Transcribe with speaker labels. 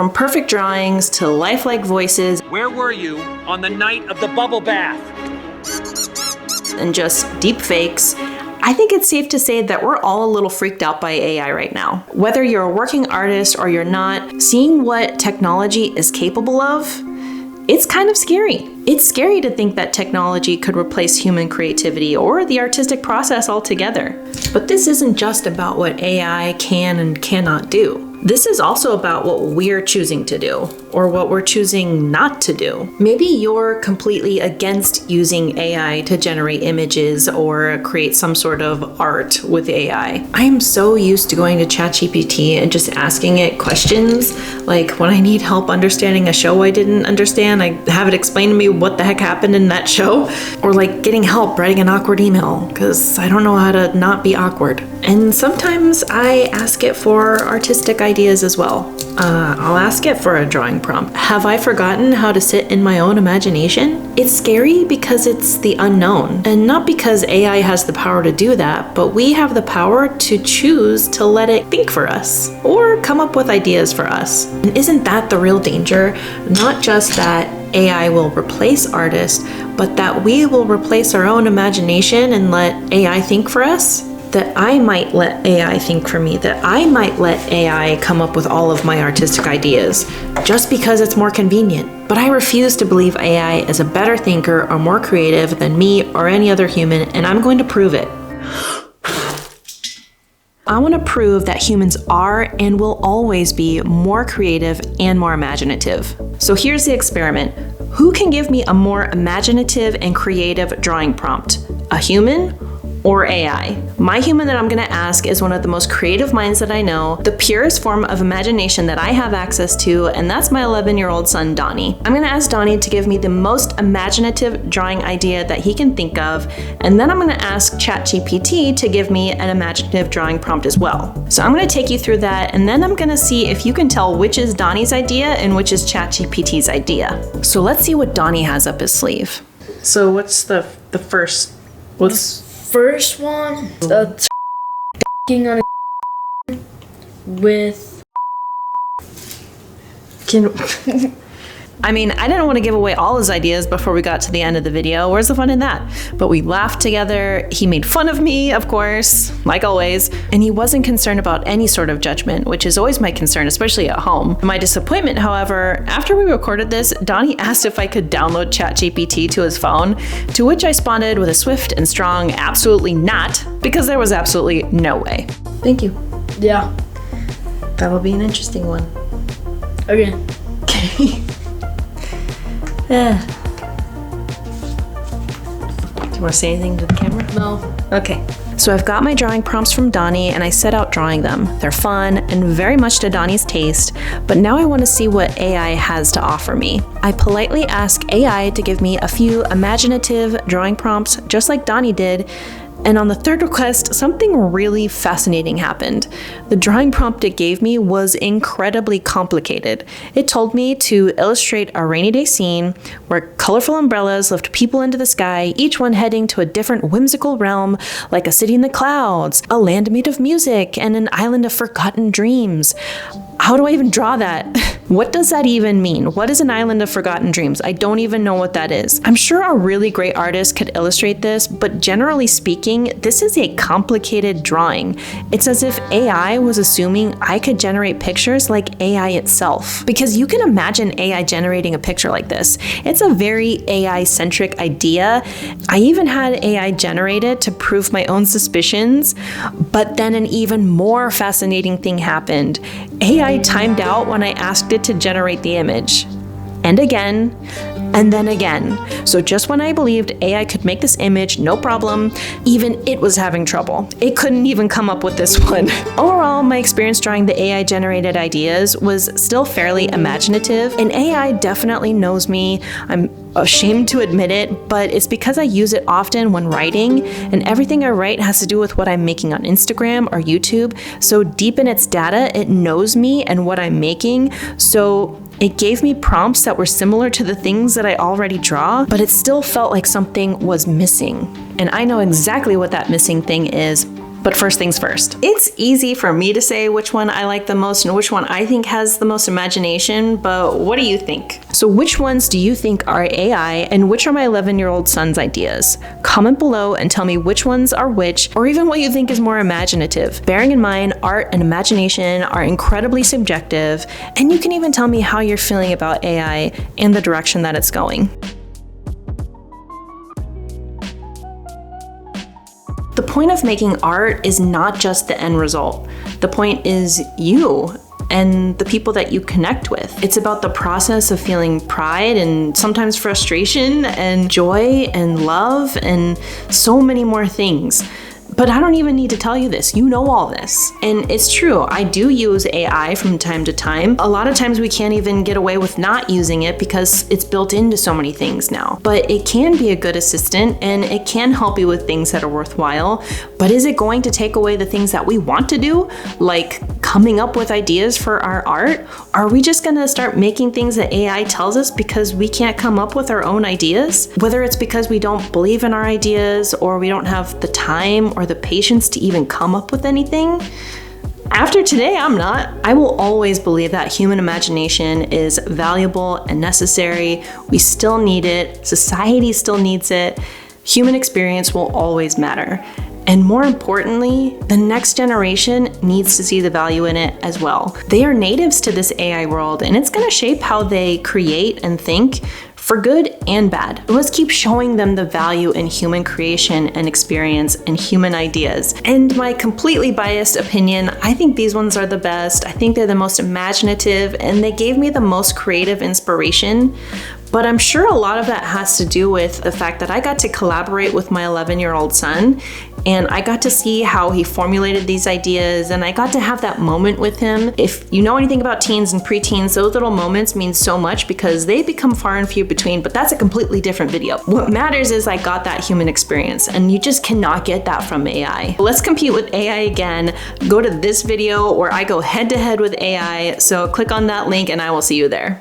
Speaker 1: From perfect drawings to lifelike voices.
Speaker 2: Where were you on the night of the bubble bath?
Speaker 1: And just deep fakes. I think it's safe to say that we're all a little freaked out by AI right now. Whether you're a working artist or you're not, seeing what technology is capable of, it's kind of scary. It's scary to think that technology could replace human creativity or the artistic process altogether. But this isn't just about what AI can and cannot do. This is also about what we're choosing to do, or what we're choosing not to do. Maybe you're completely against using AI to generate images or create some sort of art with AI. I am so used to going to ChatGPT and just asking it questions, like when I need help understanding a show I didn't understand, I have it explain to me what the heck happened in that show, or like getting help writing an awkward email, because I don't know how to not be awkward. And sometimes I ask it for artistic ideas as well. I'll ask it for a drawing prompt. Have I forgotten how to sit in my own imagination? It's scary because it's the unknown, and not because AI has the power to do that, but we have the power to choose to let it think for us or come up with ideas for us. And isn't that the real danger? Not just that AI will replace artists, but that we will replace our own imagination and let AI think for us? That I might let AI think for me, that I might let AI come up with all of my artistic ideas, just because it's more convenient. But I refuse to believe AI is a better thinker or more creative than me or any other human, and I'm going to prove it. I want to prove that humans are and will always be more creative and more imaginative. So here's the experiment. Who can give me a more imaginative and creative drawing prompt? A human or AI? My human that I'm gonna ask is one of the most creative minds that I know, the purest form of imagination that I have access to, and that's my 11-year-old son, Donnie. I'm gonna ask Donnie to give me the most imaginative drawing idea that he can think of, and then I'm gonna ask ChatGPT to give me an imaginative drawing prompt as well. So I'm gonna take you through that, and then I'm gonna see if you can tell which is Donnie's idea and which is ChatGPT's idea. So let's see what Donnie has up his sleeve. So what's the first?
Speaker 3: First one, that's on a with.
Speaker 1: I mean, I didn't want to give away all his ideas before we got to the end of the video. Where's the fun in that? But we laughed together. He made fun of me, of course, like always. And he wasn't concerned about any sort of judgment, which is always my concern, especially at home. My disappointment, however, after we recorded this, Donnie asked if I could download ChatGPT to his phone, to which I responded with a swift and strong absolutely not, because there was absolutely no way. Thank you.
Speaker 3: Yeah.
Speaker 1: That'll be an interesting one.
Speaker 3: Okay.
Speaker 1: Okay. Do you want to say anything to the camera?
Speaker 3: No.
Speaker 1: Okay. So I've got my drawing prompts from Donnie and I set out drawing them. They're fun and very much to Donnie's taste, but now I want to see what AI has to offer me. I politely ask AI to give me a few imaginative drawing prompts, just like Donnie did. And on the third request, something really fascinating happened. The drawing prompt it gave me was incredibly complicated. It told me to illustrate a rainy day scene where colorful umbrellas lift people into the sky, each one heading to a different whimsical realm, like a city in the clouds, a land made of music, and an island of forgotten dreams. How do I even draw that? What does that even mean? What is an island of forgotten dreams? I don't even know what that is. I'm sure a really great artist could illustrate this, but generally speaking, this is a complicated drawing. It's as if AI was assuming I could generate pictures like AI itself. Because you can imagine AI generating a picture like this. It's a very AI-centric idea. I even had AI generate it to prove my own suspicions, but then an even more fascinating thing happened. AI timed out when I asked it to generate the image. And again, and then again. So just when I believed AI could make this image, no problem, even it was having trouble. It couldn't even come up with this one. Overall, my experience drawing the AI generated ideas was still fairly imaginative, and AI definitely knows me. I'm ashamed to admit it, but it's because I use it often when writing, and everything I write has to do with what I'm making on Instagram or YouTube. So deep in its data, it knows me and what I'm making. So it gave me prompts that were similar to the things that I already draw, but it still felt like something was missing. And I know exactly what that missing thing is But first things first. It's easy for me to say which one I like the most and which one I think has the most imagination, but what do you think? So which ones do you think are AI and which are my 11-year-old son's ideas? Comment below and tell me which ones are which, or even what you think is more imaginative. Bearing in mind, art and imagination are incredibly subjective, and you can even tell me how you're feeling about AI and the direction that it's going. The point of making art is not just the end result. The point is you and the people that you connect with. It's about the process of feeling pride and sometimes frustration and joy and love and so many more things. But I don't even need to tell you this. You know all this. And it's true, I do use AI from time to time. A lot of times we can't even get away with not using it because it's built into so many things now. But it can be a good assistant and it can help you with things that are worthwhile. But is it going to take away the things that we want to do? Like coming up with ideas for our art? Are we just gonna start making things that AI tells us because we can't come up with our own ideas? Whether it's because we don't believe in our ideas or we don't have the time or the patience to even come up with anything? After today, I'm not. I will always believe that human imagination is valuable and necessary. We still need it. Society still needs it. Human experience will always matter. And more importantly, the next generation needs to see the value in it as well. They are natives to this AI world, and it's gonna shape how they create and think, for good and bad. Let's keep showing them the value in human creation and experience and human ideas. And my completely biased opinion, I think these ones are the best. I think they're the most imaginative and they gave me the most creative inspiration. But I'm sure a lot of that has to do with the fact that I got to collaborate with my 11-year-old son, and I got to see how he formulated these ideas, and I got to have that moment with him. If you know anything about teens and preteens, those little moments mean so much because they become far and few between, but that's a completely different video. What matters is I got that human experience, and you just cannot get that from AI. Let's compete with AI again. Go to this video where I go head to head with AI, so click on that link and I will see you there.